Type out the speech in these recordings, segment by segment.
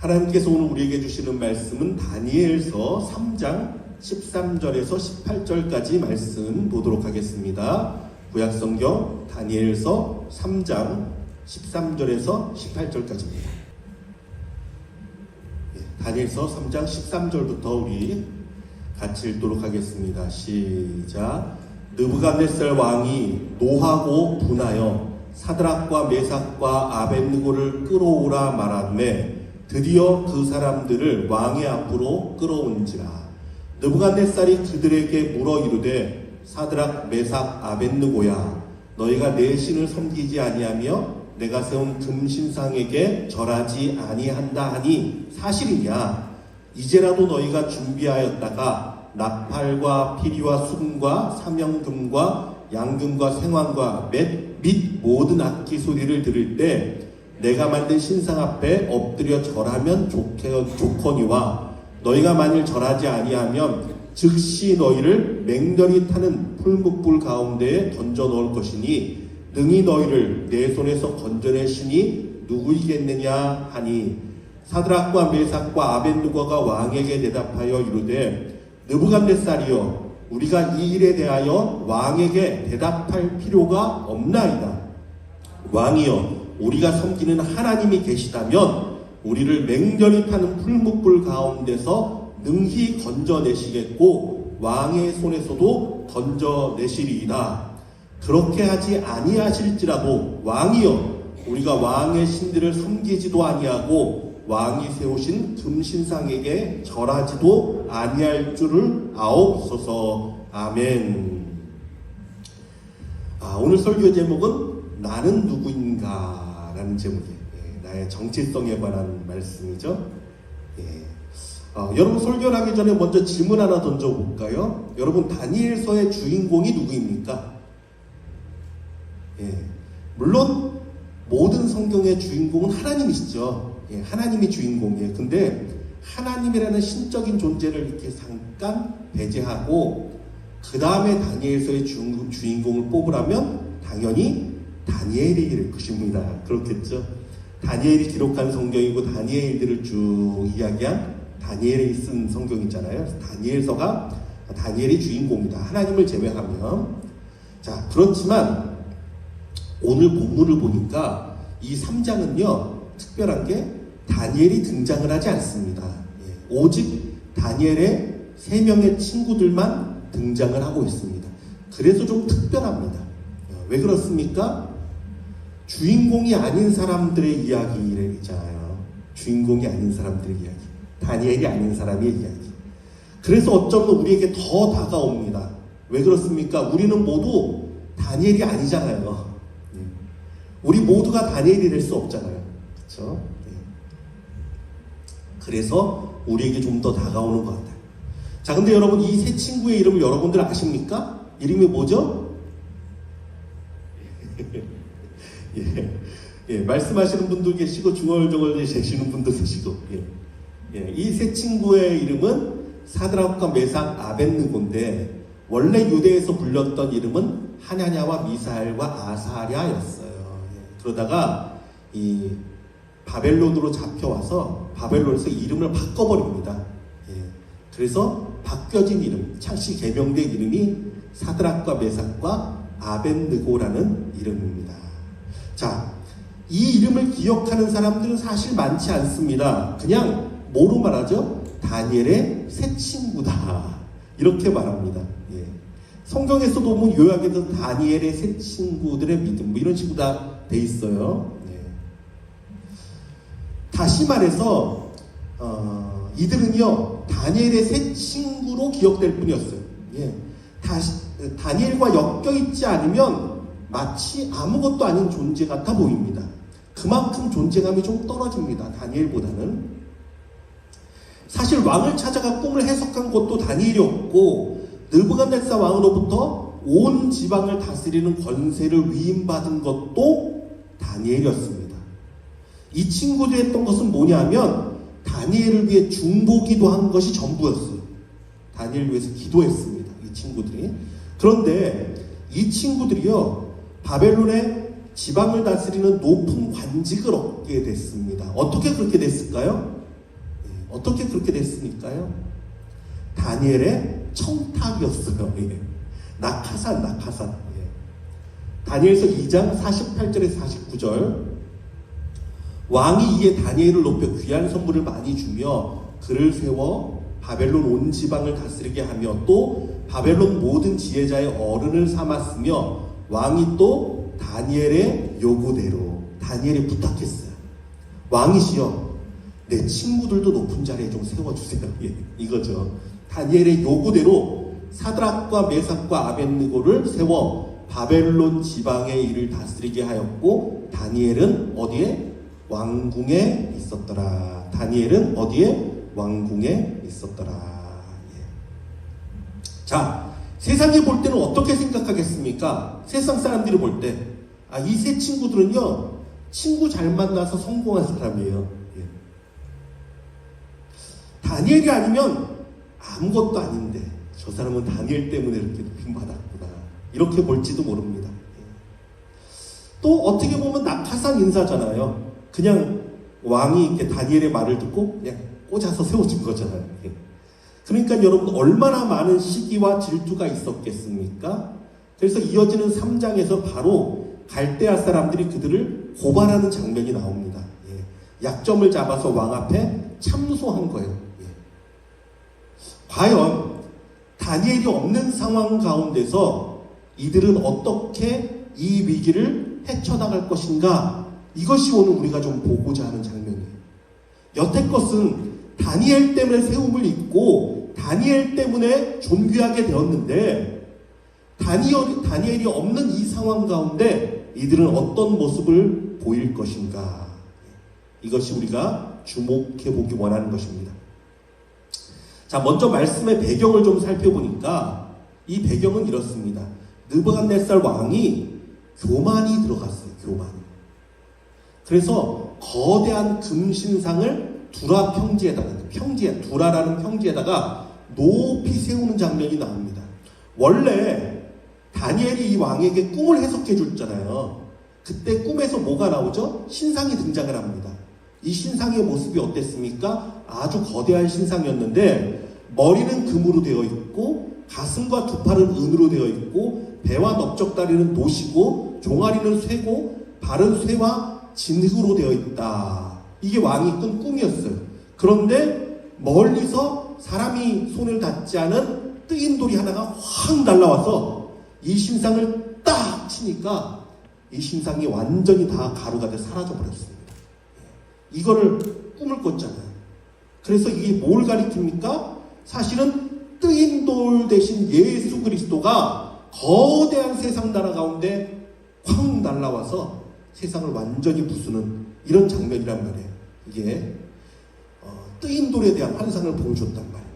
하나님께서 오늘 우리에게 주시는 말씀은 다니엘서 3장 13절에서 18절까지 말씀 보도록 하겠습니다. 구약성경 다니엘서 3장 13절에서 18절까지입니다. 다니엘서 3장 13절부터 우리 같이 읽도록 하겠습니다. 시작. 느부갓네살 왕이 노하고 분하여 사드락과 메삭과 아벳느고를 끌어오라 말하매 드디어 그 사람들을 왕의 앞으로 끌어온지라. 느부갓네살이 그들에게 물어 이르되 사드락 메삭 아벳느고야, 너희가 내 신을 섬기지 아니하며 내가 세운 금신상에게 절하지 아니한다 하니 사실이냐? 이제라도 너희가 준비하였다가 나팔과 피리와 순과 사명금과 양금과 생황과 및 모든 악기 소리를 들을 때 내가 만든 신상 앞에 엎드려 절하면 좋거니와 너희가 만일 절하지 아니하면 즉시 너희를 맹렬히 타는 풀무불 가운데에 던져 넣을 것이니 능히 너희를 내 손에서 건져낼 신이 누구이겠느냐 하니 사드락과 메삭과 아벳느고가 왕에게 대답하여 이르되 느부갓네살이여, 우리가 이 일에 대하여 왕에게 대답할 필요가 없나이다. 왕이여, 우리가 섬기는 하나님이 계시다면 우리를 맹렬히 타는 풀무불 가운데서 능히 건져내시겠고 왕의 손에서도 건져내시리이다. 그렇게 하지 아니하실지라도 왕이여, 우리가 왕의 신들을 섬기지도 아니하고 왕이 세우신 금신상에게 절하지도 아니할 줄을 아옵소서. 아멘. 오늘 설교 제목은 나는 누구인가 라는 제목이에요. 나의 정체성에 관한 말씀이죠. 여러분, 설교를 하기 전에 먼저 질문 하나 던져볼까요? 여러분, 다니엘서의 주인공이 누구입니까? 물론 모든 성경의 주인공은 하나님이시죠. 하나님이 주인공이에요. 근데 하나님이라는 신적인 존재를 이렇게 잠깐 배제하고 그 다음에 다니엘서의 주인공을 뽑으라면 당연히 다니엘이 될 것입니다. 그렇겠죠. 다니엘이 기록한 성경이고 다니엘들을 쭉 이야기한 다니엘이 쓴 성경이잖아요. 다니엘서가 다니엘이 주인공이다. 하나님을 제외하면. 자, 그렇지만 오늘 본문을 보니까 이 3장은요 특별한 게 다니엘이 등장을 하지 않습니다. 오직 다니엘의 3명의 친구들만 등장을 하고 있습니다. 그래서 좀 특별합니다. 왜 그렇습니까? 주인공이 아닌 사람들의 이야기를 있잖아요. 주인공이 아닌 사람들의 이야기, 다니엘이 아닌 사람의 이야기. 그래서 어쩌면 우리에게 더 다가옵니다. 왜 그렇습니까? 우리는 모두 다니엘이 아니잖아요. 우리 모두가 다니엘이 될 수 없잖아요. 그렇죠? 그래서 우리에게 좀 더 다가오는 것 같아요. 자, 근데 여러분, 이 세 친구의 이름을 여러분들 아십니까? 이름이 뭐죠? 말씀하시는 분도 계시고 중얼중얼 계시는 분도 계시고, 이 세 친구의 이름은 사드락과 메삭 아벳느고인데 원래 유대에서 불렸던 이름은 하냐냐와 미사엘과 아사랴였어요. 그러다가 이 바벨론으로 잡혀와서 바벨론에서 이름을 바꿔버립니다. 그래서 바뀌어진 이름, 창시 개명된 이름이 사드락과 메삭과 아벳느고라는 이름입니다. 자, 이 이름을 기억하는 사람들은 사실 많지 않습니다. 그냥 뭐로 말하죠? 다니엘의 새 친구다, 이렇게 말합니다. 성경에서도 보면 요약에서 다니엘의 새 친구들의 믿음, 이런 식으로 다 돼 있어요. 다시 말해서 이들은요 다니엘의 새 친구로 기억될 뿐이었어요. 다니엘과 엮여있지 않으면 마치 아무것도 아닌 존재 같아 보입니다. 그만큼 존재감이 좀 떨어집니다. 다니엘보다는. 사실 왕을 찾아가 꿈을 해석한 것도 다니엘이었고 느부갓네살 왕으로부터 온 지방을 다스리는 권세를 위임받은 것도 다니엘이었습니다. 이 친구들이 했던 것은 뭐냐면 다니엘을 위해 중보기도 한 것이 전부였어요. 다니엘을 위해서 기도했습니다. 이 친구들이. 그런데 이 친구들이요 바벨론의 지방을 다스리는 높은 관직을 얻게 됐습니다. 어떻게 그렇게 됐을까요? 그렇게 됐으니까요. 다니엘의 청탁이었어요. 예. 낙하산. 예. 다니엘서 2장 48절에 49절. 왕이 이에 다니엘을 높여 귀한 선물을 많이 주며 그를 세워 바벨론 온 지방을 다스리게 하며 또 바벨론 모든 지혜자의 어른을 삼았으며 왕이 또 다니엘의 요구대로 다니엘이 부탁했어요. 왕이시여 내 친구들도 높은 자리에 좀 세워주세요. 예, 이거죠. 다니엘의 요구대로 사드락과 메삭과 아벳느고를 세워 바벨론 지방의 일을 다스리게 하였고 다니엘은 어디에? 왕궁에 있었더라. 다니엘은 어디에? 왕궁에 있었더라. 예. 자, 세상이 볼 때는 어떻게 생각하겠습니까? 세상 사람들이 볼 때, 이 세 친구들은요, 친구 잘 만나서 성공한 사람이에요. 예. 다니엘이 아니면 아무것도 아닌데, 저 사람은 다니엘 때문에 이렇게 높임 받았구나. 이렇게 볼지도 모릅니다. 예. 또 어떻게 보면 낙하산 인사잖아요. 그냥 왕이 이렇게 다니엘의 말을 듣고 그냥 꽂아서 세워준 거잖아요. 예. 그러니까 여러분 얼마나 많은 시기와 질투가 있었겠습니까? 그래서 이어지는 3장에서 바로 갈대아 사람들이 그들을 고발하는 장면이 나옵니다. 예. 약점을 잡아서 왕 앞에 참소한 거예요. 예. 과연 다니엘이 없는 상황 가운데서 이들은 어떻게 이 위기를 헤쳐나갈 것인가? 이것이 오늘 우리가 좀 보고자 하는 장면이에요. 여태껏은 다니엘 때문에 세움을 입고 다니엘 때문에 존귀하게 되었는데 다니엘이 없는 이 상황 가운데 이들은 어떤 모습을 보일 것인가? 이것이 우리가 주목해 보기 원하는 것입니다. 자, 먼저 말씀의 배경을 좀 살펴보니까 이 배경은 이렇습니다. 느부갓네살 왕이 교만이 들어갔어요. 교만이. 그래서 거대한 금신상을 두라 두라라는 평지에다가 높이 세우는 장면이 나옵니다. 원래 다니엘이 이 왕에게 꿈을 해석해 줬잖아요. 그때 꿈에서 뭐가 나오죠? 신상이 등장을 합니다. 이 신상의 모습이 어땠습니까? 아주 거대한 신상이었는데 머리는 금으로 되어 있고 가슴과 두 팔은 은으로 되어 있고 배와 넓적다리는 도시고 종아리는 쇠고 발은 쇠와 진흙으로 되어 있다. 이게 왕이 꾼 꿈이었어요. 그런데 멀리서 사람이 손을 닿지 않은 뜨인 돌이 하나가 확 날라와서 이 신상을 딱 치니까 이 신상이 완전히 다 가루가 돼 사라져 버렸습니다. 이거를 꿈을 꿨잖아요. 그래서 이게 뭘 가리킵니까? 사실은 뜨인 돌 대신 예수 그리스도가 거대한 세상 나라 가운데 확 날라와서 세상을 완전히 부수는 이런 장면이란 말이에요. 이게 뜨인 돌에 대한 환상을 보여줬단 말이에요.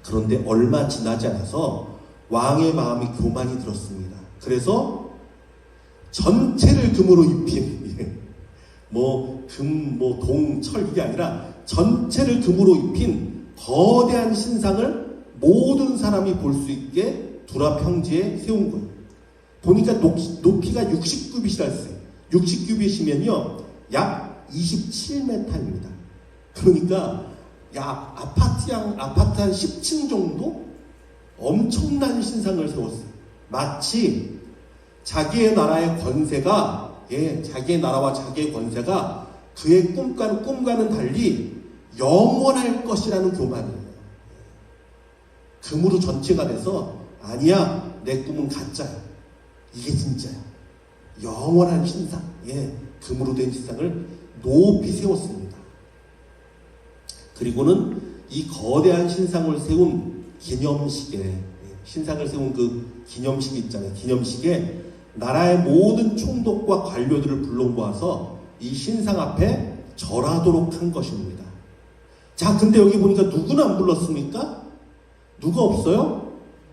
그런데 얼마 지나지 않아서 왕의 마음이 교만이 들었습니다. 그래서 전체를 금으로 입힌 금, 동, 철 이게 아니라 전체를 금으로 입힌 거대한 신상을 모든 사람이 볼 수 있게 두라 평지에 세운 거예요. 보니까 높이가 60규빗이라 했어요. 60규빗이면요 약 27m입니다. 그러니까 아파트 한 10층 정도 엄청난 신상을 세웠어요. 마치 자기의 나라의 권세가 자기의 나라와 자기의 권세가 그의 꿈과는 달리 영원할 것이라는 교만이에요. 금으로 전체가 돼서 아니야 내 꿈은 가짜야. 이게 진짜야. 영원한 신상, 금으로 된 신상을 높이 세웠습니다. 그리고는 이 거대한 신상을 세운 기념식에, 신상을 세운 그 기념식이 있잖아요. 기념식에 나라의 모든 총독과 관료들을 불러 모아서 이 신상 앞에 절하도록 한 것입니다. 자, 근데 여기 보니까 누구는 안 불렀습니까? 누가 없어요?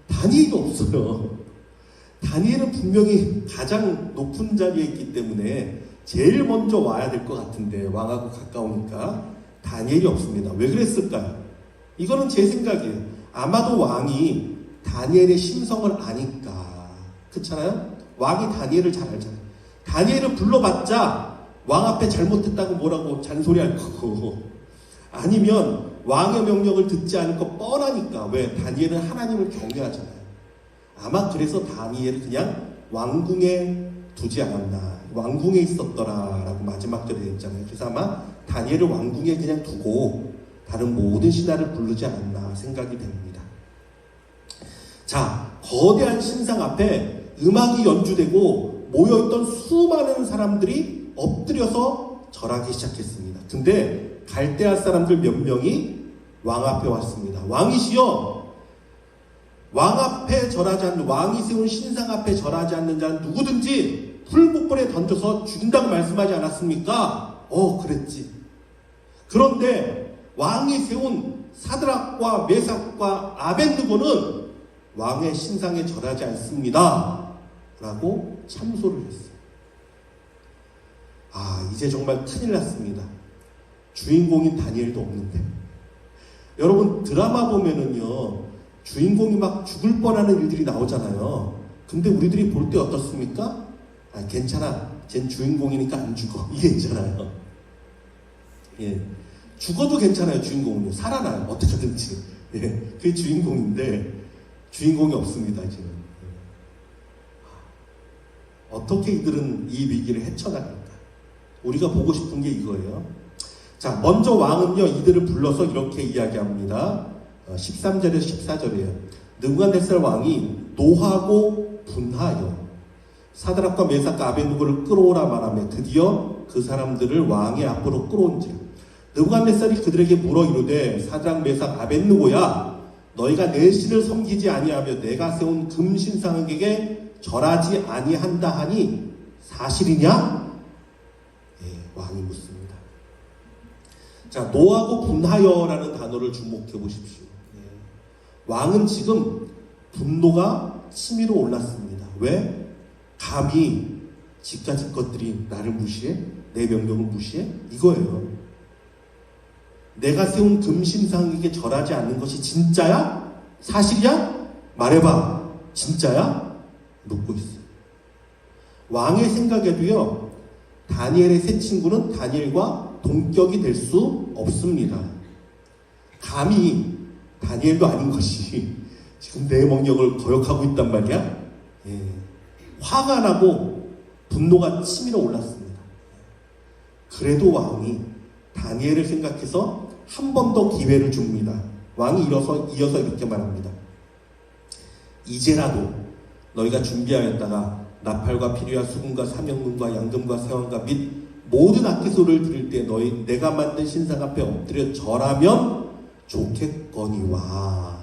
다니엘이 없어요. 다니엘은 분명히 가장 높은 자리에 있기 때문에 제일 먼저 와야 될 것 같은데 왕하고 가까우니까 다니엘이 없습니다. 왜 그랬을까요? 이거는 제 생각이에요. 아마도 왕이 다니엘의 심성을 아니까. 그렇잖아요? 왕이 다니엘을 잘 알잖아요. 다니엘을 불러봤자 왕 앞에 잘못했다고 뭐라고 잔소리할 거고, 아니면 왕의 명령을 듣지 않을 거 뻔하니까. 왜? 다니엘은 하나님을 경외하잖아요. 아마 그래서 다니엘을 그냥 왕궁에 두지 않았나. 왕궁에 있었더라라고 마지막 절에 했잖아요. 그래서 아마 다니엘을 왕궁에 그냥 두고 다른 모든 신하를 부르지 않았나 생각이 됩니다. 자, 거대한 신상 앞에 음악이 연주되고 모여있던 수많은 사람들이 엎드려서 절하기 시작했습니다. 근데 갈대아 사람들 몇 명이 왕 앞에 왔습니다. 왕이시여, 왕 앞에 절하지 않는, 왕이 세운 신상 앞에 절하지 않는 자는 누구든지 풀목불에 던져서 죽인다고 말씀하지 않았습니까? 그랬지. 그런데 왕이 세운 사드락과 메삭과 아벳느고는 왕의 신상에 절하지 않습니다 라고 참소를 했어요. 이제 정말 큰일 났습니다. 주인공인 다니엘도 없는데. 여러분, 드라마 보면은요, 주인공이 막 죽을 뻔하는 일들이 나오잖아요. 근데 우리들이 볼 때 어떻습니까? 괜찮아, 쟨 주인공이니까 안 죽어, 이게 있잖아요. 예, 죽어도 괜찮아요. 주인공은요, 살아나요, 어떻게든지. 예, 그게 주인공인데 주인공이 없습니다. 지금 어떻게 이들은 이 위기를 헤쳐나갈까? 우리가 보고 싶은 게 이거예요. 자, 먼저 왕은요, 이들을 불러서 이렇게 이야기합니다. 13절에서 14절이에요. 느부갓네살 왕이 노하고 분하여 사드락과 메삭과 아벳느고를 끌어오라 말하며 드디어 그 사람들을 왕의 앞으로 끌어온지라. 느부갓네살이 그들에게 물어 이르되 사드락 메삭 아벳느고야, 너희가 내 신을 섬기지 아니하며 내가 세운 금신상에게 절하지 아니한다 하니 사실이냐? 왕이 묻습니다. 자, 노하고 분하여라는 단어를 주목해 보십시오. 왕은 지금 분노가 치밀어 올랐습니다. 왜? 감히 지가진 것들이 나를 무시해? 내 명령을 무시해? 이거예요. 내가 세운 금신상에게 절하지 않는 것이 진짜야? 사실이야? 말해봐. 진짜야? 묻고 있어요. 왕의 생각에도요, 다니엘의 새 친구는 다니엘과 동격이 될 수 없습니다. 감히 다니엘도 아닌 것이 지금 내 명령을 거역하고 있단 말이야? 화가 나고 분노가 치밀어 올랐습니다. 그래도 왕이 다니엘을 생각해서 한 번 더 기회를 줍니다. 왕이 이어서 이렇게 말합니다. 이제라도 너희가 준비하였다가 나팔과 피리와 수금과 사명문과 양금과 세왕과 및 모든 악기 소리를 들을 때 내가 만든 신상 앞에 엎드려 절하면 좋겠거니와,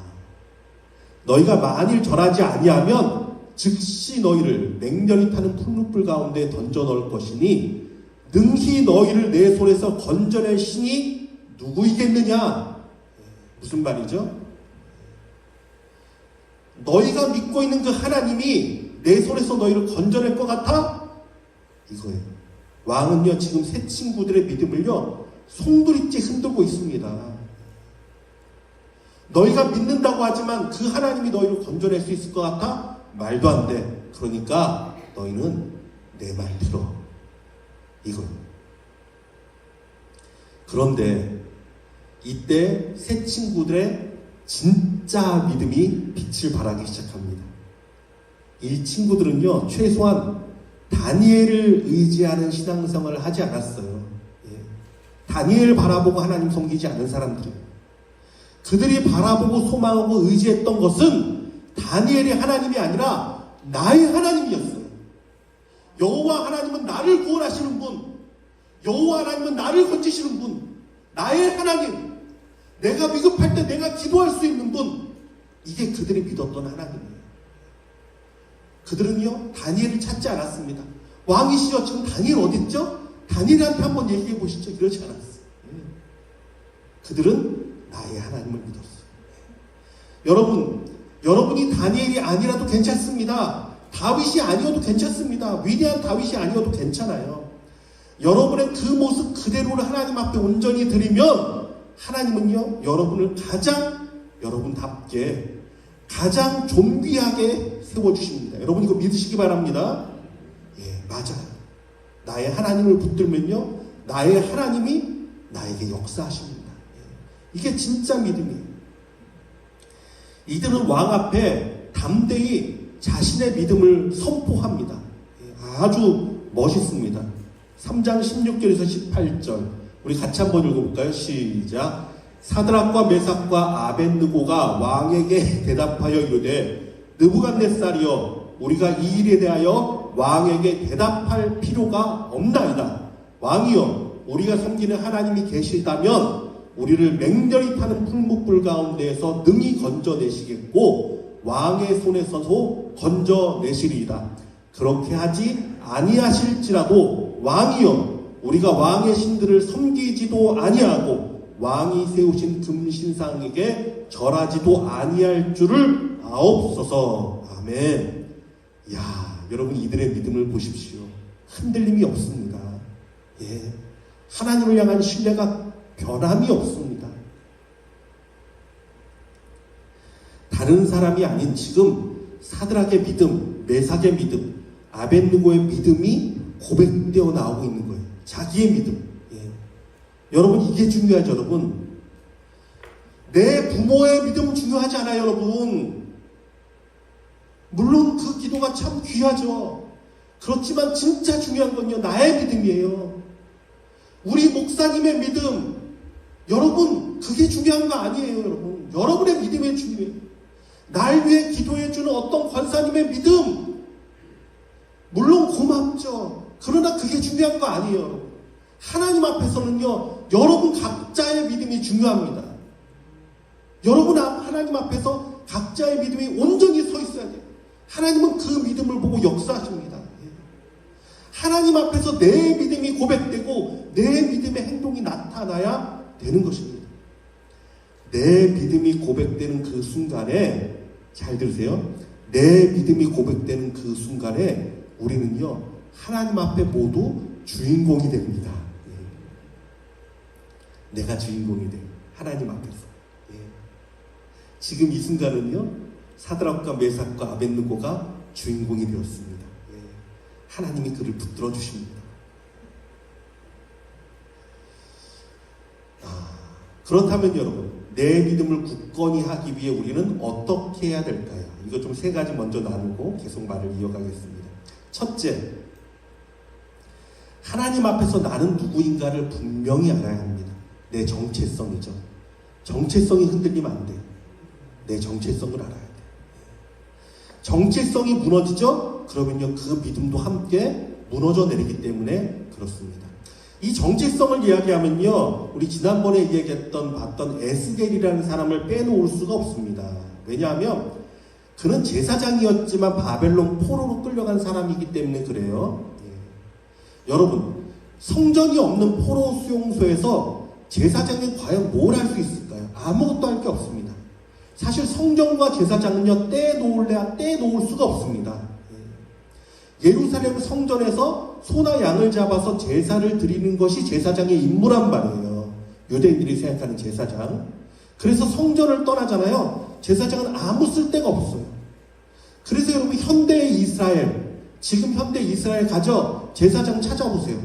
너희가 만일 절하지 아니하면 즉시 너희를 맹렬히 타는 풀무불 가운데 던져 넣을 것이니 능히 너희를 내 손에서 건져낼 신이 누구이겠느냐? 무슨 말이죠? 너희가 믿고 있는 그 하나님이 내 손에서 너희를 건져낼 것 같아? 이거예요. 왕은요, 지금 새 친구들의 믿음을요, 송두리째 흔들고 있습니다. 너희가 믿는다고 하지만 그 하나님이 너희를 건져낼 수 있을 것 같아? 말도 안 돼. 그러니까 너희는 내 말 들어. 이거예요. 그런데 이때 새 친구들의 진짜 믿음이 빛을 발하기 시작합니다. 이 친구들은요, 최소한 다니엘을 의지하는 신앙생활을 하지 않았어요. 다니엘을 바라보고 하나님 섬기지 않은 사람들이에요. 그들이 바라보고 소망하고 의지했던 것은 다니엘의 하나님이 아니라 나의 하나님이었어요. 여호와 하나님은 나를 구원하시는 분, 여호와 하나님은 나를 건지시는 분, 나의 하나님, 내가 위급할 때 내가 기도할 수 있는 분, 이게 그들이 믿었던 하나님이에요. 그들은요, 다니엘을 찾지 않았습니다. 왕이시여, 지금 다니엘 어딨죠? 다니엘한테 한번 얘기해 보시죠. 이러지 않았어요. 그들은 나의 하나님을 믿었어요. 여러분이 다니엘이 아니라도 괜찮습니다. 다윗이 아니어도 괜찮습니다. 위대한 다윗이 아니어도 괜찮아요. 여러분의 그 모습 그대로를 하나님 앞에 온전히 드리면 하나님은요, 여러분을 가장 여러분답게 가장 존귀하게 세워주십니다. 여러분 이거 믿으시기 바랍니다. 맞아요. 나의 하나님을 붙들면요, 나의 하나님이 나에게 역사하십니다. 이게 진짜 믿음이에요. 이들은 왕 앞에 담대히 자신의 믿음을 선포합니다. 아주 멋있습니다. 3장 16절에서 18절 우리 같이 한번 읽어볼까요? 시작. 사드락과 메삭과 아벳느고가 왕에게 대답하여 이르되 느부갓네살이여 우리가 이 일에 대하여 왕에게 대답할 필요가 없나이다. 왕이여 우리가 섬기는 하나님이 계시다면 우리를 맹렬히 타는 풀무불 가운데에서 능히 건져내시겠고 왕의 손에서도 건져내시리이다. 그렇게 하지 아니하실지라도 왕이여 우리가 왕의 신들을 섬기지도 아니하고 왕이 세우신 금신상에게 절하지도 아니할 줄을 아옵소서. 아멘. 야, 여러분 이들의 믿음을 보십시오. 흔들림이 없습니다. 예, 하나님을 향한 신뢰가 변함이 없습니다. 다른 사람이 아닌 지금 사드락의 믿음, 메삭의 믿음, 아벳느고의 믿음이 고백되어 나오고 있는 거예요. 자기의 믿음. 예. 여러분 이게 중요하죠. 여러분 내 부모의 믿음 중요하지 않아요. 여러분 물론 그 기도가 참 귀하죠. 그렇지만 진짜 중요한 건요 나의 믿음이에요. 우리 목사님의 믿음, 여러분 그게 중요한 거 아니에요. 여러분 여러분의 믿음이 중요해요. 날 위해 기도해주는 어떤 권사님의 믿음, 물론 고맙죠. 그러나 그게 중요한 거 아니에요. 여러분. 하나님 앞에서는요 여러분 각자의 믿음이 중요합니다. 여러분 하나님 앞에서 각자의 믿음이 온전히 서 있어야 돼요. 하나님은 그 믿음을 보고 역사하십니다. 하나님 앞에서 내 믿음이 고백되고 내 믿음의 행동이 나타나야 되는 것입니다. 내 믿음이 고백되는 그 순간에, 잘 들으세요. 내 믿음이 고백되는 그 순간에 우리는요 하나님 앞에 모두 주인공이 됩니다. 내가 주인공이 돼요. 하나님 앞에서. 지금 이 순간은요 사드락과 메삭과 아벳느고가 주인공이 되었습니다. 하나님이 그를 붙들어 주십니다. 그렇다면 여러분 내 믿음을 굳건히 하기 위해 우리는 어떻게 해야 될까요? 이거 좀 세 가지 먼저 나누고 계속 말을 이어가겠습니다. 첫째, 하나님 앞에서 나는 누구인가를 분명히 알아야 합니다. 내 정체성이죠. 정체성이 흔들리면 안 돼요. 내 정체성을 알아야 돼요. 정체성이 무너지죠? 그러면요 그 믿음도 함께 무너져 내리기 때문에 그렇습니다. 이 정체성을 이야기하면요 우리 지난번에 봤던 에스겔이라는 사람을 빼놓을 수가 없습니다. 왜냐하면 그는 제사장이었지만 바벨론 포로로 끌려간 사람이기 때문에 그래요. 여러분 성전이 없는 포로 수용소에서 제사장이 과연 뭘 할 수 있을까요? 아무것도 할 게 없습니다. 사실 성전과 제사장은요 떼놓을 수가 없습니다. 예루살렘 성전에서 소나 양을 잡아서 제사를 드리는 것이 제사장의 임무란 말이에요. 유대인들이 생각하는 제사장. 그래서 성전을 떠나잖아요. 제사장은 아무 쓸데가 없어요. 그래서 여러분 현대의 이스라엘, 지금 현대 이스라엘 가죠? 제사장 찾아보세요.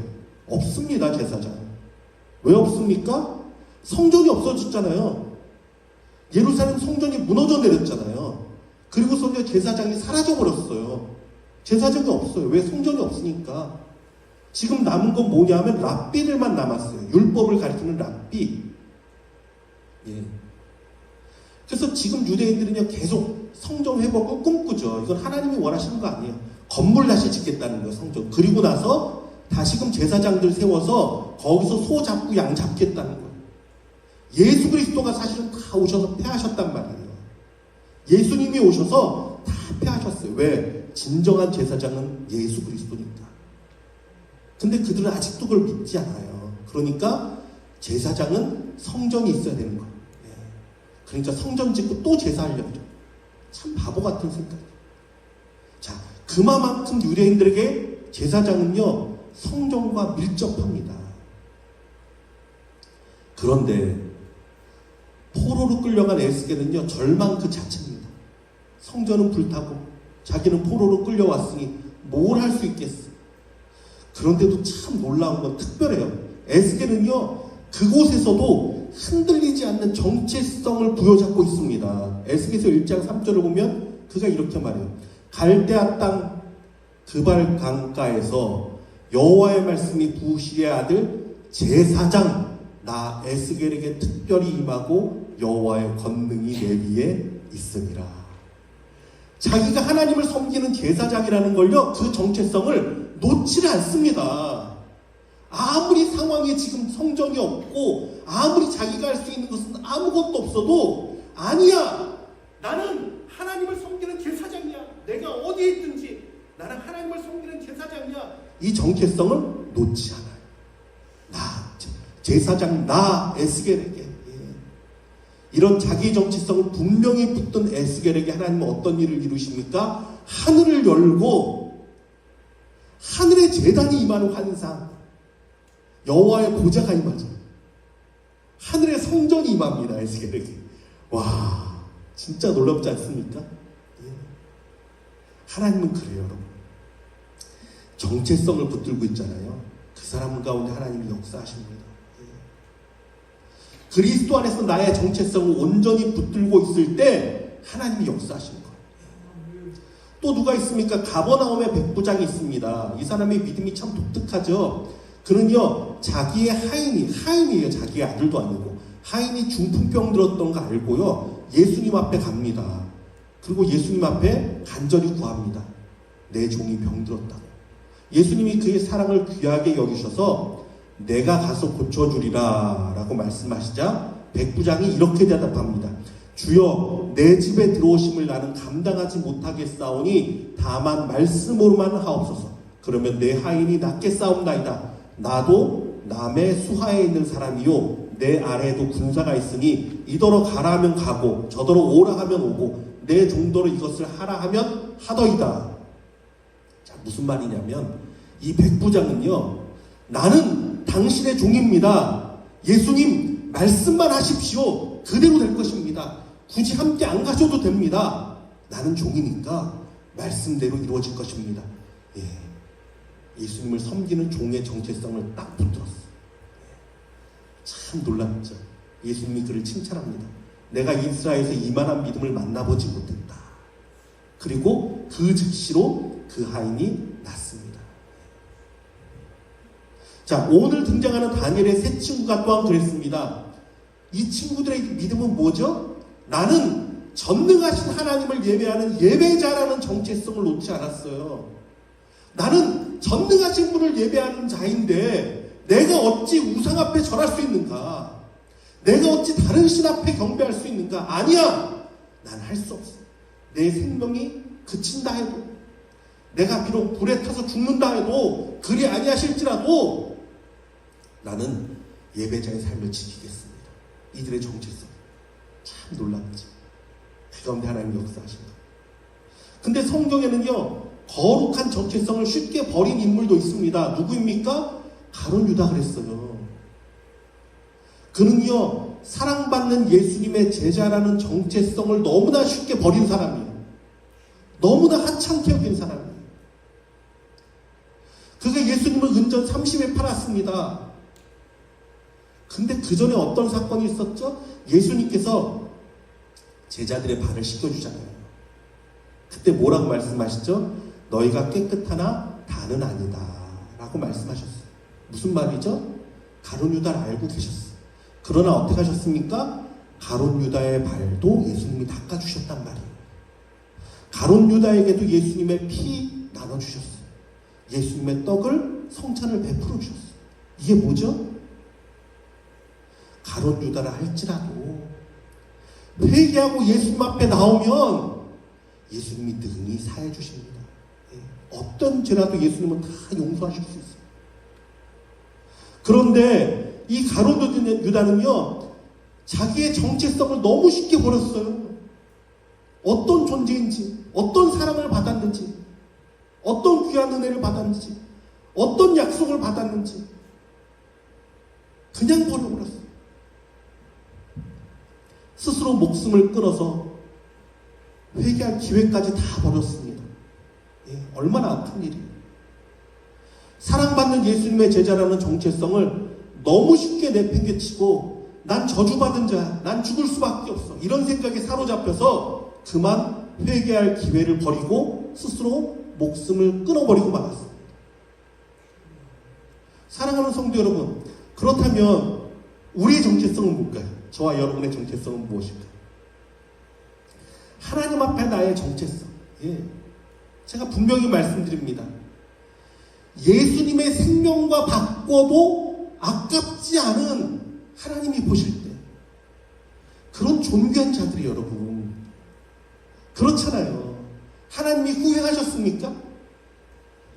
없습니다. 제사장. 왜 없습니까? 성전이 없어졌잖아요. 예루살렘 성전이 무너져 내렸잖아요. 그리고서 제사장이 사라져버렸어요. 제사장이 없어요. 왜? 성전이 없으니까. 지금 남은 건 뭐냐면 랍비들만 남았어요. 율법을 가리키는 랍비. 그래서 지금 유대인들은요 계속 성전 회복을 꿈꾸죠. 이건 하나님이 원하시는 거 아니에요. 건물 다시 짓겠다는 거예요. 성전. 그리고 나서 다시금 제사장들 세워서 거기서 소 잡고 양 잡겠다는 거예요. 예수 그리스도가 사실은 다 오셔서 패하셨단 말이에요. 예수님이 오셔서 다 패하셨어요. 왜? 진정한 제사장은 예수 그리스도니까. 근데 그들은 아직도 그걸 믿지 않아요. 그러니까 제사장은 성전이 있어야 되는 거예요. 그러니까 성전 짓고 또 제사하려고 해요. 참 바보 같은 생각이에요. 자, 그만큼 유대인들에게 제사장은요 성전과 밀접합니다. 그런데 포로로 끌려간 에스겔은요 절망 그 자체입니다. 성전은 불타고 자기는 포로로 끌려왔으니 뭘 할 수 있겠어. 그런데도 참 놀라운 건 특별해요. 에스겔은요 그곳에서도 흔들리지 않는 않는 정체성을 부여잡고 있습니다. 에스겔서 1장 3절을 보면 그가 이렇게 말해요. 갈대아 땅 그발 강가에서 여호와의 말씀이 부시의 아들 제사장 나 에스겔에게 특별히 임하고 여호와의 권능이 내 위에 있으니라. 자기가 하나님을 섬기는 제사장이라는 걸요, 그 정체성을 놓지를 않습니다. 아무리 상황에 지금 성적이 없고 아무리 자기가 할 수 있는 것은 아무것도 없어도 아니야, 나는 하나님을 섬기는 제사장이야. 내가 어디에 있든지 나는 하나님을 섬기는 제사장이야. 이 정체성을 놓지 않아요. 제사장 나 에스겔에게, 이런 자기의 정체성을 분명히 붙든 에스겔에게 하나님은 어떤 일을 이루십니까? 하늘을 열고 하늘의 제단이 임하는 환상, 여호와의 보좌가 임하죠. 하늘의 성전이 임합니다. 에스겔에게. 와, 진짜 놀랍지 않습니까? 하나님은 그래요, 여러분. 정체성을 붙들고 있잖아요. 그 사람 가운데 하나님이 역사하십니다. 그리스도 안에서 나의 정체성을 온전히 붙들고 있을 때 하나님이 역사하시는 거예요. 또 누가 있습니까? 가버나움의 백부장이 있습니다. 이 사람의 믿음이 참 독특하죠. 그는요, 자기의 하인이에요. 자기의 아들도 아니고 하인이 중풍병 들었던 거 알고요, 예수님 앞에 갑니다. 그리고 예수님 앞에 간절히 구합니다. 내 종이 병들었다고. 예수님이 그의 사랑을 귀하게 여기셔서 내가 가서 고쳐주리라 라고 말씀하시자 백부장이 이렇게 대답합니다. 주여, 내 집에 들어오심을 나는 감당하지 못하겠사오니 다만 말씀으로만 하옵소서. 그러면 내 하인이 낫겠사옵나이다. 나도 남의 수하에 있는 사람이요, 내 아래에도 군사가 있으니 이더러 가라 하면 가고 저더러 오라 하면 오고 내 종도로 이것을 하라 하면 하더이다. 자, 무슨 말이냐면 이 백부장은요, 나는 당신의 종입니다. 예수님 말씀만 하십시오. 그대로 될 것입니다. 굳이 함께 안 가셔도 됩니다. 나는 종이니까 말씀대로 이루어질 것입니다. 예수님을 섬기는 종의 정체성을 딱 붙들었어요. 참 놀랍죠. 예수님이 그를 칭찬합니다. 내가 이스라엘에서 이만한 믿음을 만나보지 못했다. 그리고 그 즉시로 그 하인이 낫습니다. 자, 오늘 등장하는 다니엘의 세 친구가 또한 그랬습니다. 이 친구들의 믿음은 뭐죠? 나는 전능하신 하나님을 예배하는 예배자라는 정체성을 놓지 않았어요. 나는 전능하신 분을 예배하는 자인데 내가 어찌 우상 앞에 절할 수 있는가? 내가 어찌 다른 신 앞에 경배할 수 있는가? 아니야! 난 할 수 없어. 내 생명이 그친다 해도, 내가 비록 불에 타서 죽는다 해도, 그리 아니하실지라도 나는 예배자의 삶을 지키겠습니다. 이들의 정체성 참 놀랍죠. 그 가운데 하나님이 역사하십니다. 근데 성경에는요, 거룩한 정체성을 쉽게 버린 인물도 있습니다. 누구입니까? 가룟 유다 그랬어요. 그는요, 사랑받는 예수님의 제자라는 정체성을 너무나 쉽게 버린 사람이에요. 너무나 하찮게 여긴 사람이에요. 그가 예수님을 은전 30에 팔았습니다. 근데 그 전에 어떤 사건이 있었죠? 예수님께서 제자들의 발을 씻겨주잖아요. 그때 뭐라고 말씀하시죠? 너희가 깨끗하나 다는 아니다 라고 말씀하셨어요. 무슨 말이죠? 가룟 유다를 알고 계셨어요. 그러나 어떻게 하셨습니까? 가룟 유다의 발도 예수님이 닦아주셨단 말이에요. 가룟 유다에게도 예수님의 피 나눠주셨어요. 예수님의 떡을 성찬을 베풀어 주셨어요. 이게 뭐죠? 가룟 유다라 할지라도 회개하고 예수님 앞에 나오면 예수님이 능히 사해 주십니다. 어떤 죄라도 예수님은 다 용서하실 수 있어요. 그런데 이 가룟 유다는요, 자기의 정체성을 너무 쉽게 버렸어요. 어떤 존재인지, 어떤 사랑을 받았는지, 어떤 귀한 은혜를 받았는지, 어떤 약속을 받았는지 그냥 버려버렸어요. 스스로 목숨을 끊어서 회개할 기회까지 다 버렸습니다. 얼마나 아픈 일이에요. 사랑받는 예수님의 제자라는 정체성을 너무 쉽게 내팽개치고 난 저주받은 자야. 난 죽을 수밖에 없어. 이런 생각에 사로잡혀서 그만 회개할 기회를 버리고 스스로 목숨을 끊어버리고 말았습니다. 사랑하는 성도 여러분, 그렇다면 우리의 정체성은 뭘까요? 저와 여러분의 정체성은 무엇일까요? 하나님 앞에 나의 정체성. 제가 분명히 말씀드립니다. 예수님의 생명과 바꿔도 아깝지 않은 하나님이 보실 때 그런 존귀한 자들이 여러분 그렇잖아요. 하나님이 후회하셨습니까?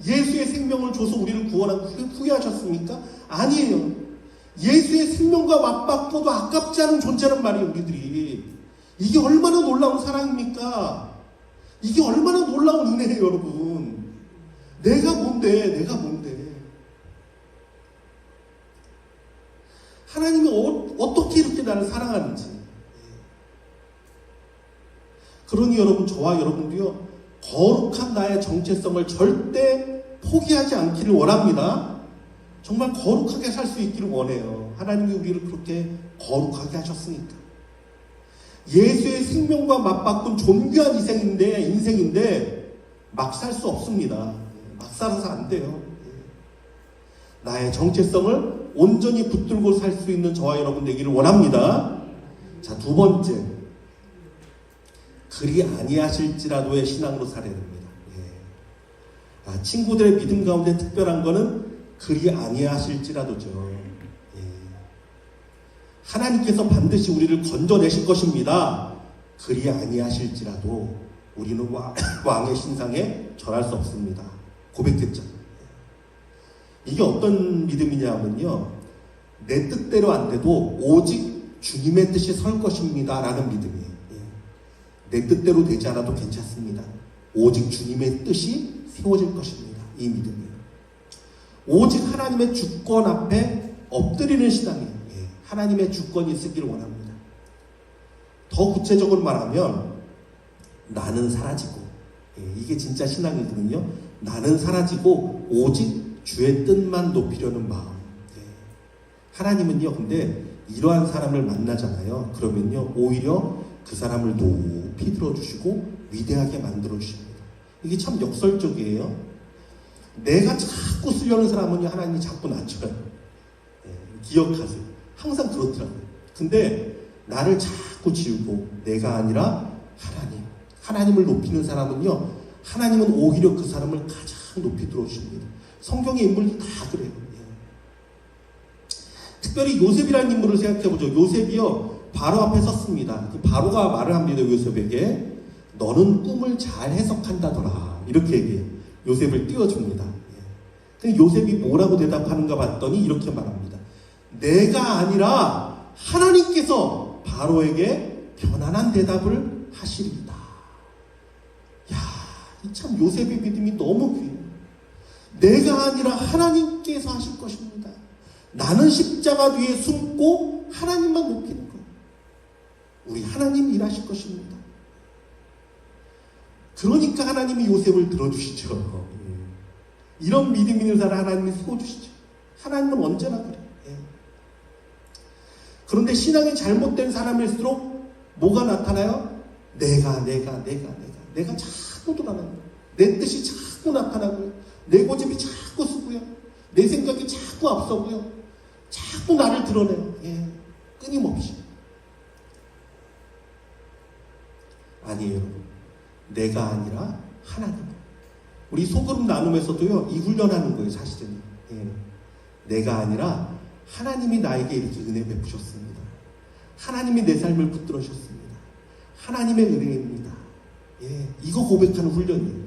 예수의 생명을 줘서 우리를 구원하고 후회하셨습니까? 아니에요. 예수의 생명과 맞바꿔도 아깝지 않은 존재란 말이에요. 우리들이. 이게 얼마나 놀라운 사랑입니까? 이게 얼마나 놀라운 은혜예요. 여러분. 내가 뭔데? 하나님이 어떻게 이렇게 나를 사랑하는지. 그러니 여러분, 저와 여러분도요, 거룩한 나의 정체성을 절대 포기하지 않기를 원합니다. 정말 거룩하게 살 수 있기를 원해요. 하나님이 우리를 그렇게 거룩하게 하셨으니까. 예수의 생명과 맞바꾼 존귀한 인생인데 막 살 수 없습니다. 막 살아서 안 돼요. 나의 정체성을 온전히 붙들고 살 수 있는 저와 여러분 되기를 원합니다. 자, 두 번째. 그리 아니하실지라도의 신앙으로 살아야 됩니다. 친구들의 믿음 가운데 특별한 거는 그리 아니하실지라도죠. 하나님께서 반드시 우리를 건져내실 것입니다. 그리 아니하실지라도 우리는 왕의 신상에 절할 수 없습니다. 고백했죠. 이게 어떤 믿음이냐면요, 내 뜻대로 안 돼도 오직 주님의 뜻이 설 것입니다 라는 믿음이에요. 내 뜻대로 되지 않아도 괜찮습니다. 오직 주님의 뜻이 세워질 것입니다. 이 믿음이에요. 오직 하나님의 주권 앞에 엎드리는 신앙이에요. 하나님의 주권이 있기를 원합니다. 더 구체적으로 말하면 나는 사라지고, 이게 진짜 신앙이거든요. 나는 사라지고 오직 주의 뜻만 높이려는 마음. 하나님은요, 근데 이러한 사람을 만나잖아요. 그러면요, 오히려 그 사람을 높이 들어주시고 위대하게 만들어주십니다. 이게 참 역설적이에요. 내가 자꾸 쓰려는 사람은요, 하나님이 자꾸 낮춰요. 기억하세요. 항상 그렇더라고요. 근데 나를 자꾸 지우고 내가 아니라 하나님을 높이는 사람은요, 하나님은 오히려 그 사람을 가장 높이 들어주십니다. 성경의 인물들 다 그래요. 특별히 요셉이라는 인물을 생각해보죠. 요셉이요, 바로 앞에 섰습니다. 바로가 말을 합니다. 요셉에게 너는 꿈을 잘 해석한다더라, 이렇게 얘기해요. 요셉을 띄워줍니다. 근데 요셉이 뭐라고 대답하는가 봤더니 이렇게 말합니다. 내가 아니라 하나님께서 바로에게 편안한 대답을 하시리이다. 야, 참 요셉의 믿음이 너무 귀해요. 내가 아니라 하나님께서 하실 것입니다. 나는 십자가 뒤에 숨고 하나님만 높이는 거예요. 우리 하나님 일하실 것입니다. 그러니까 하나님이 요셉을 들어주시죠. 이런 믿음 있는 사람 하나님이 세워주시죠. 하나님은 언제나 그래요. 그런데 신앙이 잘못된 사람일수록 뭐가 나타나요? 내가 자꾸 드러나는 거예요. 내 뜻이 자꾸 나타나고요. 내 고집이 자꾸 쓰고요. 내 생각이 자꾸 앞서고요. 자꾸 나를 드러내요. 끊임없이. 아니에요. 내가 아니라 하나님. 우리 소그룹 나눔에서도요, 이 훈련하는 거예요, 사실은. 내가 아니라 하나님이 나에게 이렇게 은혜 베푸셨습니다. 하나님이 내 삶을 붙들어 주셨습니다. 하나님의 은혜입니다. 이거 고백하는 훈련이에요.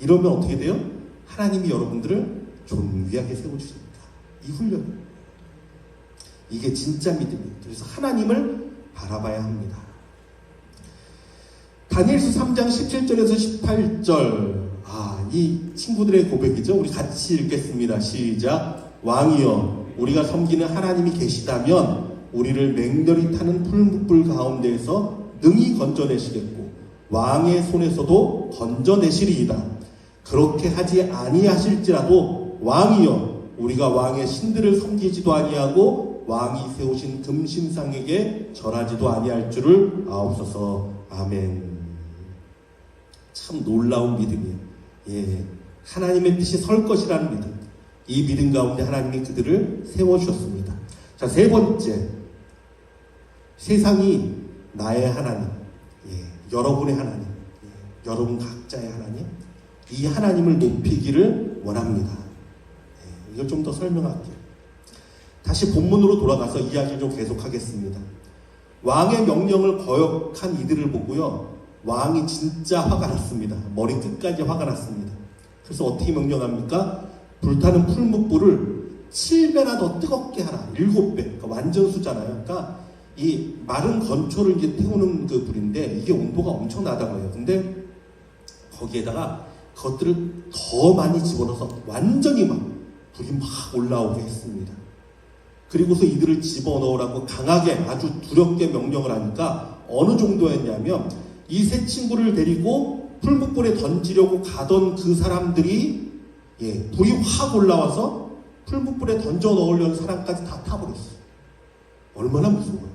이러면 어떻게 돼요? 하나님이 여러분들을 존귀하게 세워주십니다. 이 훈련. 이게 진짜 믿음이에요. 그래서 하나님을 바라봐야 합니다. 다니엘서 3장 17절에서 18절. 이 친구들의 고백이죠. 우리 같이 읽겠습니다. 시작. 왕이여, 우리가 섬기는 하나님이 계시다면 우리를 맹렬히 타는 풀무불 가운데에서 능히 건져내시겠고 왕의 손에서도 건져내시리이다. 그렇게 하지 아니하실지라도 왕이여, 우리가 왕의 신들을 섬기지도 아니하고 또 왕이 세우신 금신상에게 절하지도 아니할 줄을 아옵소서. 아멘. 참 놀라운 믿음이에요. 예, 하나님의 뜻이 설 것이라는 믿음. 이 믿음 가운데 하나님이 그들을 세워주셨습니다. 자, 세 번째, 세상이 나의 하나님, 여러분의 하나님, 여러분 각자의 하나님, 이 하나님을 높이기를 원합니다. 이걸 좀 더 설명할게요. 다시 본문으로 돌아가서 이야기를 좀 계속하겠습니다. 왕의 명령을 거역한 이들을 보고요, 왕이 진짜 화가 났습니다. 머리 끝까지 화가 났습니다. 그래서 어떻게 명령합니까? 불타는 풀무불을 7배나 더 뜨겁게 하라. 7배. 그러니까 완전수잖아요. 그러니까 이 마른 건초를 이제 태우는 그 불인데 이게 온도가 엄청나다고 해요. 근데 거기에다가 그것들을 더 많이 집어넣어서 완전히 막 불이 막 올라오게 했습니다. 그리고서 이들을 집어넣으라고 강하게 아주 두렵게 명령을 하니까 어느 정도였냐면 이 세 친구를 데리고 풀무불에 던지려고 가던 그 사람들이 불이 확 올라와서 풀무불에 던져 넣으려는 사람까지 다 타버렸어요. 얼마나 무서워요.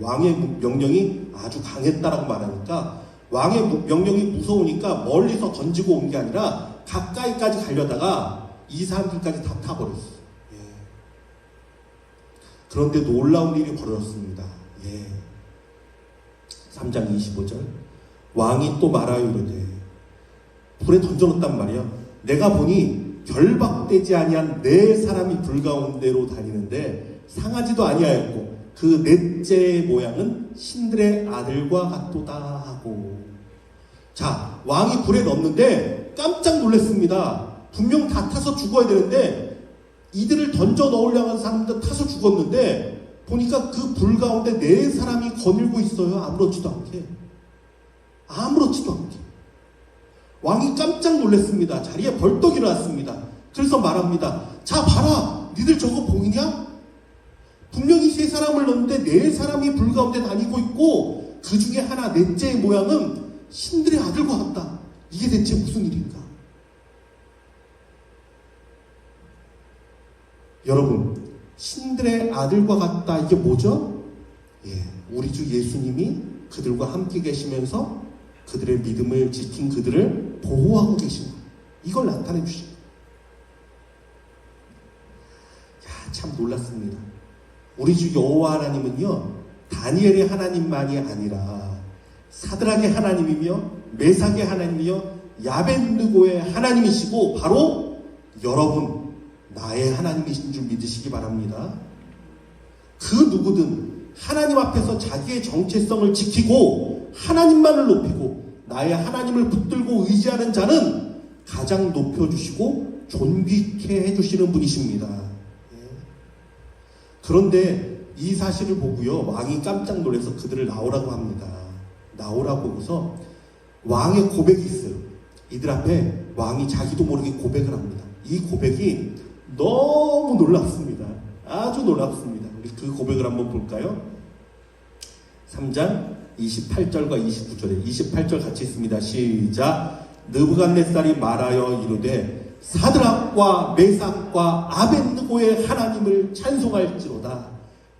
왕의 명령이 아주 강했다라고 말하니까 왕의 명령이 무서우니까 멀리서 던지고 온 게 아니라 가까이까지 가려다가 이 사람들까지 다 타버렸어요. 그런데 놀라운 일이 벌어졌습니다. 3장 25절 왕이 또 말하여 이르되 불에 던져놓았단 말이야. 내가 보니 결박되지 아니한 네 사람이 불 가운데로 다니는데 상하지도 아니하였고 그 넷째의 모양은 신들의 아들과 같도다 하고. 자, 왕이 불에 넣었는데 깜짝 놀랐습니다. 분명 다 타서 죽어야 되는데 이들을 던져 넣으려는 사람들 타서 죽었는데 보니까 그 불 가운데 네 사람이 거닐고 있어요. 아무렇지도 않게. 아무렇지도 않게. 왕이 깜짝 놀랐습니다. 자리에 벌떡 일어났습니다. 그래서 말합니다. 자, 봐라. 니들 저거 보이냐? 분명히 세 사람을 넣는데 네 사람이 불 가운데 다니고 있고 그 중에 하나 넷째의 모양은 신들의 아들과 같다. 이게 대체 무슨 일인가? 여러분, 신들의 아들과 같다. 이게 뭐죠? 우리 주 예수님이 그들과 함께 계시면서 그들의 믿음을 지킨 그들을 보호하고 계신 것. 이걸 나타내 주신 것. 참 놀랐습니다. 우리 주 여호와 하나님은요, 다니엘의 하나님만이 아니라 사드락의 하나님이며 메삭의 하나님이며 야벳느고의 하나님이시고 바로 여러분 나의 하나님이신 줄 믿으시기 바랍니다. 그 누구든 하나님 앞에서 자기의 정체성을 지키고 하나님만을 높이고 나의 하나님을 붙들고 의지하는 자는 가장 높여주시고 존귀케 해주시는 분이십니다. 그런데 이 사실을 보고요, 왕이 깜짝 놀라서 그들을 나오라고 합니다. 나오라고 해서 왕의 고백이 있어요. 이들 앞에 왕이 자기도 모르게 고백을 합니다. 이 고백이 너무 놀랍습니다. 아주 놀랍습니다. 우리 그 고백을 한번 볼까요? 3장 28절과 29절에 28절 같이 있습니다. 시작. 느부갓네살이 말하여 이르되 사드락과 메삭과 아벳느고의 하나님을 찬송할지로다.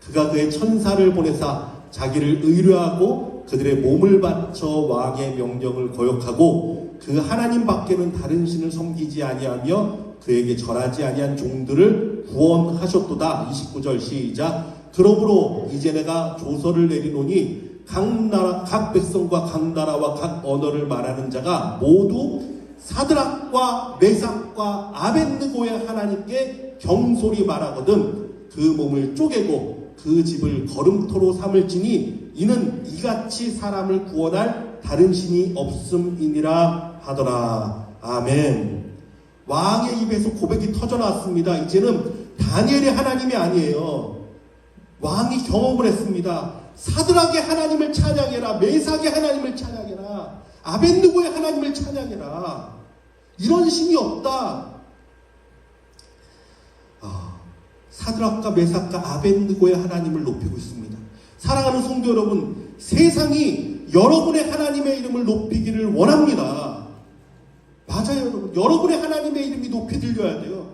그가 그의 천사를 보내사 자기를 의뢰하고 그들의 몸을 바쳐 왕의 명령을 거역하고 그 하나님 밖에는 다른 신을 섬기지 아니하며 그에게 절하지 아니한 종들을 구원하셨도다. 29절 시작. 그러므로 이제 내가 조서를 내리노니 각 백성과 각 나라와 각 언어를 말하는 자가 모두 사드락과 메삭과 아벳느고의 하나님께 경솔히 말하거든 그 몸을 쪼개고 그 집을 거름토로 삼을지니 이는 이같이 사람을 구원할 다른 신이 없음이니라 하더라. 아멘. 왕의 입에서 고백이 터져나왔습니다. 이제는 다니엘의 하나님이 아니에요. 왕이 경험을 했습니다. 사드락의 하나님을 찬양해라. 메삭의 하나님을 찬양해라. 아벳느고의 하나님을 찬양해라. 이런 신이 없다. 사드락과 메삭과 아벳느고의 하나님을 높이고 있습니다. 사랑하는 성도 여러분, 세상이 여러분의 하나님의 이름을 높이기를 원합니다. 맞아요, 여러분. 여러분의 하나님의 이름이 높이 들려야 돼요.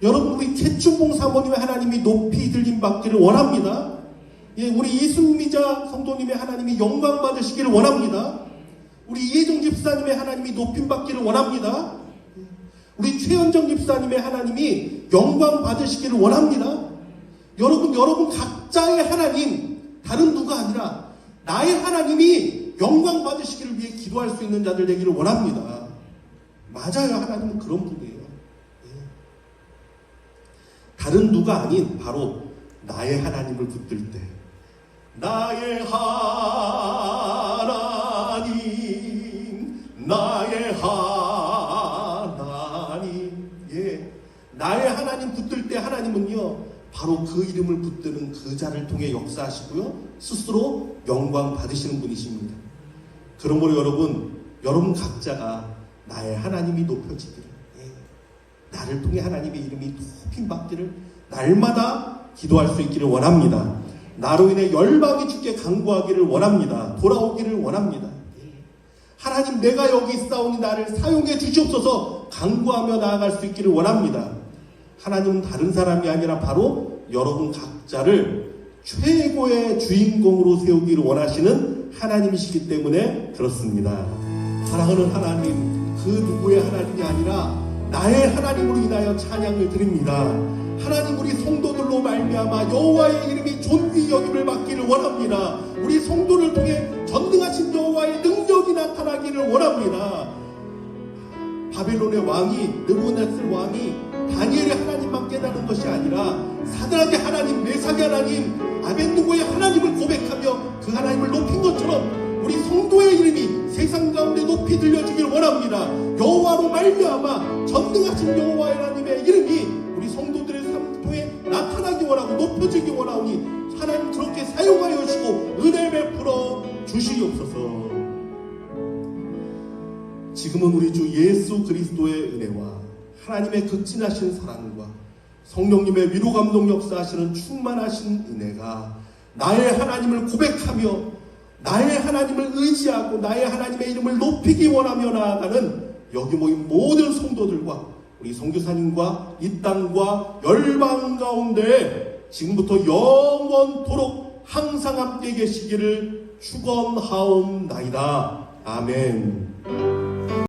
여러분, 우리 최춘봉 사모님의 하나님이 높이 들림 받기를 원합니다. 예, 우리 이순미자 성도님의 하나님이 영광 받으시기를 원합니다. 우리 이혜정 집사님의 하나님이 높임 받기를 원합니다. 우리 최현정 집사님의 하나님이 영광 받으시기를 원합니다. 여러분 각자의 하나님, 다른 누가 아니라 나의 하나님이 영광 받으시기를 위해 기도할 수 있는 자들 되기를 원합니다. 맞아요. 하나님은 그런 분이에요. 다른 누가 아닌 바로 나의 하나님을 붙들 때, 나의 하나님, 나의 하나님, 예, 나의 하나님 붙들 때 하나님은요, 바로 그 이름을 붙드는 그 자를 통해 역사하시고요, 스스로 영광 받으시는 분이십니다. 그러므로 여러분 각자가 나의 하나님이 높여지기를, 나를 통해 하나님의 이름이 높임 받기를 날마다 기도할 수 있기를 원합니다. 나로 인해 열방이 주께 간구하기를 원합니다. 돌아오기를 원합니다. 하나님, 내가 여기 있사오니 나를 사용해 주시옵소서 간구하며 나아갈 수 있기를 원합니다. 하나님은 다른 사람이 아니라 바로 여러분 각자를 최고의 주인공으로 세우기를 원하시는 하나님이시기 때문에 그렇습니다. 사랑하는 하나님, 그 누구의 하나님이 아니라 나의 하나님으로 인하여 찬양을 드립니다. 하나님, 우리 성도들로 말미암아 여호와의 이름이 존귀 여김을 받기를 원합니다. 우리 성도를 통해 전능하신 여호와의 능력이 나타나기를 원합니다. 바벨론의 왕이, 느부갓네살 왕이 다니엘의 하나님만 깨닫는 것이 아니라 사드락의 하나님, 메삭의 하나님, 아벳느고의 하나님을 고백하며 그 하나님을 높인 것처럼 우리 성도의 이름이 세상 가운데 높이 들려지길 원합니다. 여호와로 말미암아 전능하신 여호와 하나님의 이름이 우리 성도들의 삶 통해 나타나기 원하고 높여지기 원하오니 하나님 그렇게 사용하여 주시고 은혜 베풀어 주시옵소서. 지금은 우리 주 예수 그리스도의 은혜와 하나님의 극진하신 사랑과 성령님의 위로 감동 역사하시는 충만하신 은혜가 나의 하나님을 고백하며 나의 하나님을 의지하고 나의 하나님의 이름을 높이기 원하며 나아가는 여기 모인 모든 성도들과 우리 선교사님과 이 땅과 열방 가운데 지금부터 영원토록 항상 함께 계시기를 축원하옵나이다. 아멘.